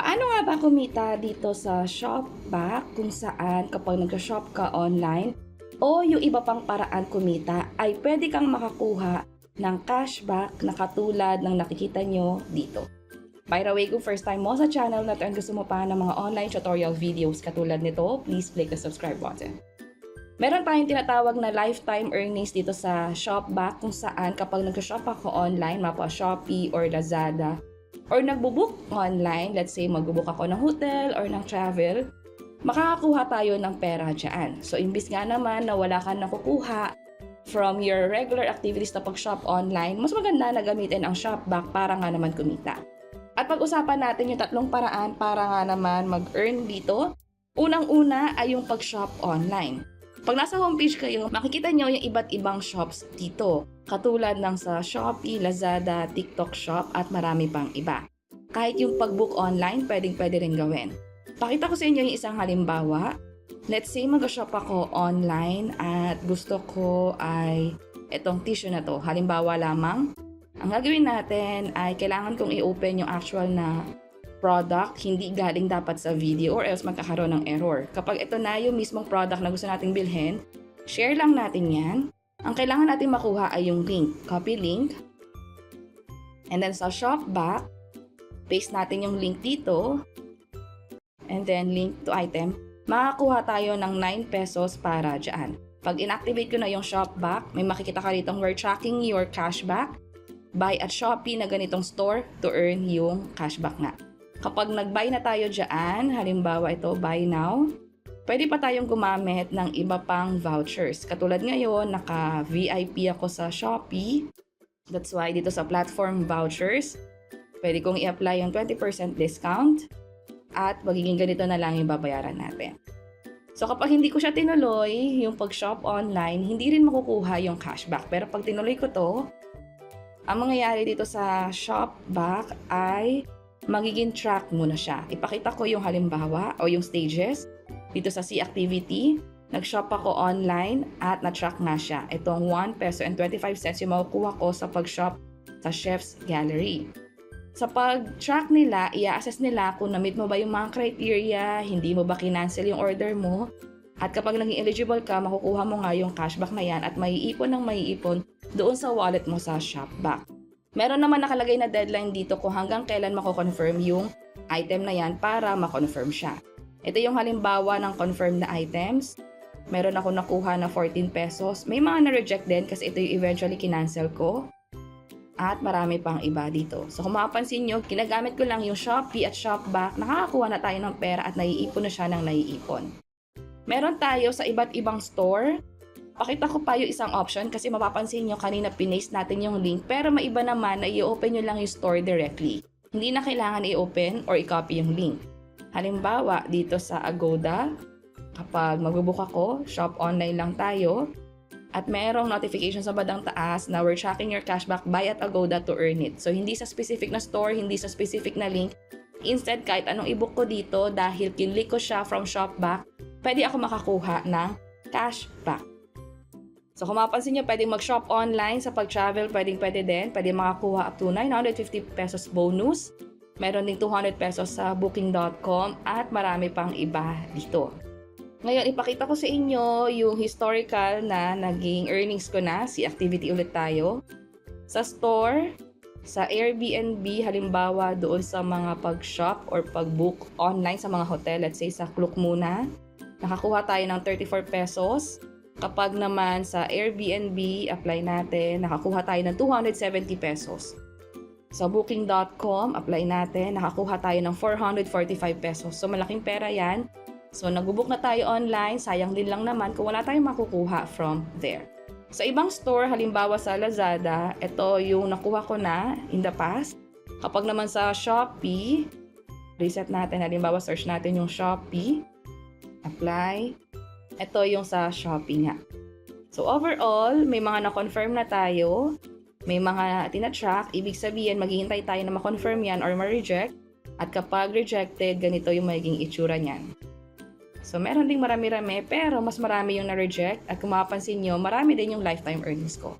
Paano nga ba kumita dito sa Shopback kung saan kapag nag-shop ka online o yung iba pang paraan kumita ay pwede kang makakuha ng cashback na katulad ng nakikita nyo dito. By the way, kung first time mo sa channel na at gusto mo pa ng mga online tutorial videos katulad nito, please click the subscribe button. Meron tayong tinatawag na lifetime earnings dito sa Shopback kung saan kapag nag-shop ako online, mapa Shopee or Lazada, or nagbo-book online, let's say magbo-book ako ng hotel or ng travel, makakakuha tayo ng pera dyan. So, imbis nga naman na wala kang nakukuha from your regular activities na pag-shop online, mas maganda na gamitin ang Shopback para nga naman kumita. At pag-usapan natin yung tatlong paraan para nga naman mag-earn dito. Unang-una ay yung pag-shop online. Pag nasa homepage kayo, makikita nyo yung iba't ibang shops dito. Katulad ng sa Shopee, Lazada, TikTok Shop at marami pang iba. Kahit yung pag-book online, pwedeng-pwede rin gawin. Pakita ko sa inyo yung isang halimbawa. Let's say mag-shop ako online at gusto ko ay itong tissue na to. Halimbawa lamang, ang gagawin natin ay kailangan kong i-open yung actual na product, hindi galing dapat sa video or else magkakaroon ng error. Kapag ito na yung mismong product na gusto nating bilhin, share lang natin yan. Ang kailangan natin makuha ay yung link. Copy link. And then sa Shopback, paste natin yung link dito. And then link to item. Makakuha tayo ng 9 pesos para dyan. Pag inactivate ko na yung Shopback, may makikita ka rito we're tracking your cashback. Buy at Shopee na ganitong store to earn yung cashback nga. Kapag nag-buy na tayo dyan, halimbawa ito, buy now, pwede pa tayong gumamit ng iba pang vouchers. Katulad ngayon, naka-VIP ako sa Shopee. That's why dito sa platform vouchers, pwede kong i-apply yung 20% discount at magiging ganito na lang yung babayaran natin. So kapag hindi ko siya tinuloy, yung pag-shop online, hindi rin makukuha yung cashback. Pero pag tinuloy ko to, ang mangyayari dito sa Shopback ay magiging track muna siya. Ipakita ko yung halimbawa o yung stages. Dito sa See Activity, nag-shop ako online at na-track nga siya. Itong 1 peso and 25 cents yung makukuha ko sa pag-shop sa Chef's Gallery. Sa pag-track nila, i-assess nila kung na-meet mo ba yung mga criteria, hindi mo ba kinancel yung order mo, at kapag naging eligible ka, makukuha mo nga yung cashback na yan at maiipon ng maiipon doon sa wallet mo sa Shopback. Meron naman nakalagay na deadline dito kung hanggang kailan mako-confirm yung item na yan para ma-confirm siya. Ito yung halimbawa ng confirmed na items. Meron ako nakuha na 14 pesos. May mga na-reject din kasi ito yung eventually kinancel ko. At marami pang iba dito. So kung mapapansin nyo, ginagamit ko lang yung Shopee at Shopback. Nakakakuha na tayo ng pera at naiipon na siya ng naiipon. Meron tayo sa iba't ibang store. Pakita ko pa yung isang option kasi mapapansin nyo kanina pinaste natin yung link pero maiba naman na i-open nyo lang yung store directly. Hindi na kailangan i-open or i-copy yung link. Halimbawa, dito sa Agoda, kapag magbubook ako, shop online lang tayo, at merong notification sa bandang taas na we're tracking your cashback, buy at Agoda to earn it. So, hindi sa specific na store, hindi sa specific na link. Instead, kahit anong i-book ko dito, dahil kinlik ko siya from Shopback, pwede ako makakuha ng cashback. So kung mapapansin nyo, pwedeng mag-shop online sa pag-travel, pwede din. Pwede makakuha up to 950 pesos bonus. Meron ding 200 pesos sa booking.com at marami pang iba dito. Ngayon, ipakita ko sa inyo yung historical na naging earnings ko na. Si activity ulit tayo. Sa store, sa Airbnb, halimbawa doon sa mga pag-shop or pag-book online sa mga hotel, let's say sa Klook muna, nakakuha tayo ng 34 pesos. Kapag naman sa Airbnb, apply natin, nakakuha tayo ng 270 pesos. Sa booking.com, apply natin, nakakuha tayo ng 445 pesos. So, malaking pera yan. So, nag-book na tayo online, sayang din lang naman kung wala tayong makukuha from there. Sa ibang store, halimbawa sa Lazada, ito yung nakuha ko na in the past. Kapag naman sa Shopee, reset natin, halimbawa search natin yung Shopee, apply. Ito yung sa Shopee nga. So overall, may mga na-confirm na tayo. May mga tina-track. Ibig sabihin, maghihintay tayo na ma-confirm yan or ma-reject. At kapag rejected, ganito yung magiging itsura niyan. So meron ding marami-rami, pero mas marami yung na-reject. At kung mapapansin nyo, marami din yung lifetime earnings ko.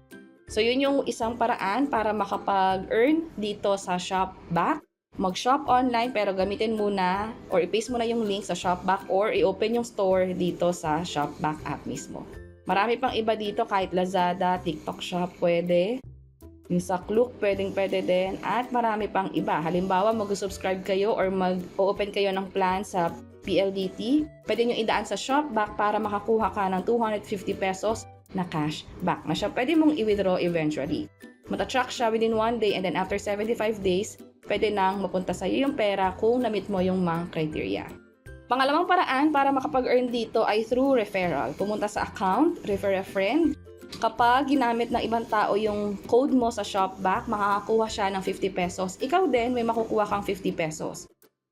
So yun yung isang paraan para makapag-earn dito sa Shopback. mag-shop online pero gamitin muna or i-paste mo na yung link sa Shopback or i-open yung store dito sa Shopback app mismo. Marami pang iba dito kahit Lazada, TikTok Shop pwede. Yung sa Klook pwede din at marami pang iba. Halimbawa mag-subscribe kayo or mag-open kayo ng plan sa PLDT, pwede nyo idaan sa Shopback para makakuha ka ng 250 pesos na cashback na siya pwede mong i-withdraw eventually. Mata-track siya within 1 day and then after 75 days, pwede nang mapunta sa iyo yung pera kung na-meet mo yung mga criteria. Pangalawang paraan para makapag-earn dito ay through referral. Pumunta sa account, refer a friend. Kapag ginamit ng ibang tao yung code mo sa Shopback, makakakuha siya ng 50 pesos. Ikaw din may makukuha kang 50 pesos.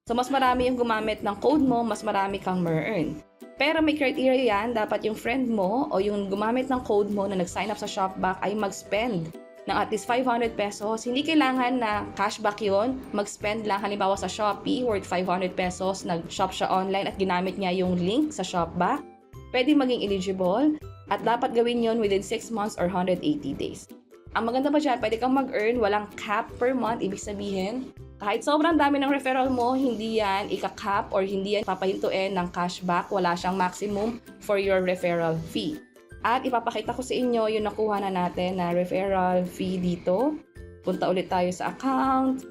So mas marami yung gumamit ng code mo, mas marami kang ma-earn. Pero may criteria yan, dapat yung friend mo o yung gumamit ng code mo na nag-sign up sa Shopback ay mag-spend ng at least 500 pesos. Hindi kailangan na cashback yon, mag-spend lang halimbawa sa Shopee worth 500 pesos, nag-shop siya online at ginamit niya yung link sa Shopback. Pwede maging eligible at dapat gawin yon within 6 months or 180 days. Ang maganda pa dyan, pwede kang mag-earn, walang cap per month, ibig sabihin, kahit sobrang dami ng referral mo, hindi yan ika-cap or hindi yan papahintuin ng cashback, wala siyang maximum for your referral fee. At ipapakita ko sa inyo yung nakuha na natin na referral fee dito. Punta ulit tayo sa account.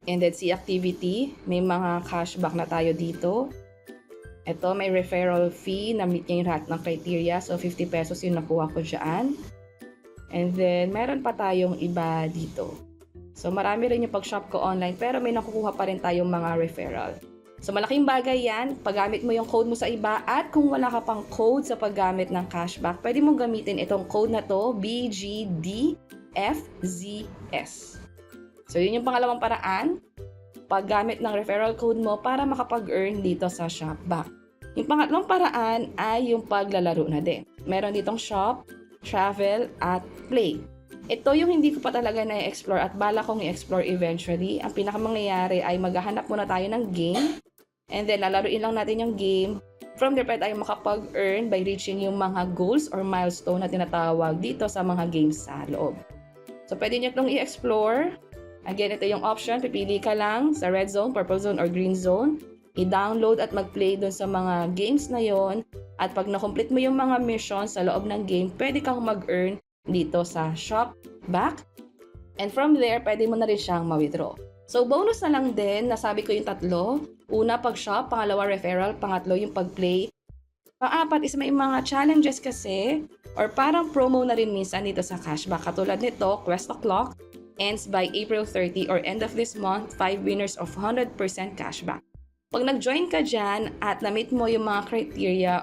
And then see activity. May mga cashback na tayo dito. Ito may referral fee na meet niya yung lahat ng criteria. So 50 pesos yung nakuha ko dyan. And then meron pa tayong iba dito. So marami rin yung pag-shop ko online pero may nakukuha pa rin tayong mga referral. So malaking bagay yan, paggamit mo yung code mo sa iba at kung wala ka pang code sa paggamit ng cashback, pwede mong gamitin itong code na to, BGDFZS. So yun yung pangalawang paraan, paggamit ng referral code mo para makapag-earn dito sa Shopback. Yung pangatlong paraan ay yung paglalaro na din. Meron ditong shop, travel, at play. Ito yung hindi ko pa talaga na-explore at bala kong i-explore eventually. Ang pinakamangyayari ay maghahanap muna tayo ng game. And then, lalaruin lang natin yung game. From there, pwede tayo makapag-earn by reaching yung mga goals or milestone na tinatawag dito sa mga games sa loob. So, pwede nyo itong i-explore. Again, ito yung option. Pipili ka lang sa red zone, purple zone, or green zone. I-download at mag-play dun sa mga games na yon. At pag na-complete mo yung mga missions sa loob ng game, pwede kang mag-earn dito sa Shopback. And from there, pwede mo na rin siyang ma-withdraw. So, bonus na lang din, nasabi ko yung tatlo. Una, pag-shop. Pangalawa, referral. Pangatlo, yung pag-play. Pang-apat is may mga challenges kasi or parang promo na rin minsan dito sa cashback. Katulad nito, Quest O'Clock ends by April 30 or end of this month, 5 winners of 100% cashback. Pag nag-join ka dyan at na-meet mo yung mga criteria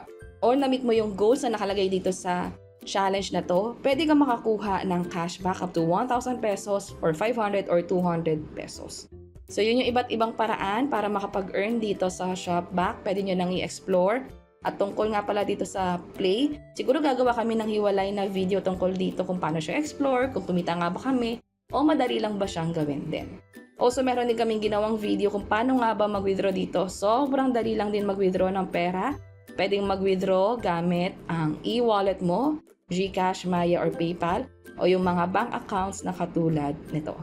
or na-meet mo yung goals na nakalagay dito sa challenge na to, pwede kang makakuha ng cashback up to 1,000 pesos or 500 or 200 pesos. So yun yung iba't ibang paraan para makapag-earn dito sa Shopback. Pwede nyo nang i-explore. At tungkol nga pala dito sa play, siguro gagawa kami ng hiwalay na video tungkol dito kung paano siya explore, kung tumita nga ba kami, o madali lang ba siyang gawin din. Also, meron din kaming ginawang video kung paano nga ba mag-withdraw dito. Sobrang dali lang din mag-withdraw ng pera. Pwedeng mag-withdraw gamit ang e-wallet mo, GCash, Maya, or PayPal, o yung mga bank accounts na katulad nito.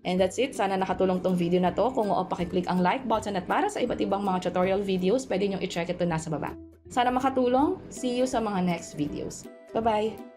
And that's it. Sana nakatulong tong video na to. Kung oo, pakiclick ang like button at para sa iba't ibang mga tutorial videos, pwede nyo i-check ito nasa baba. Sana makatulong. See you sa mga next videos. Bye-bye!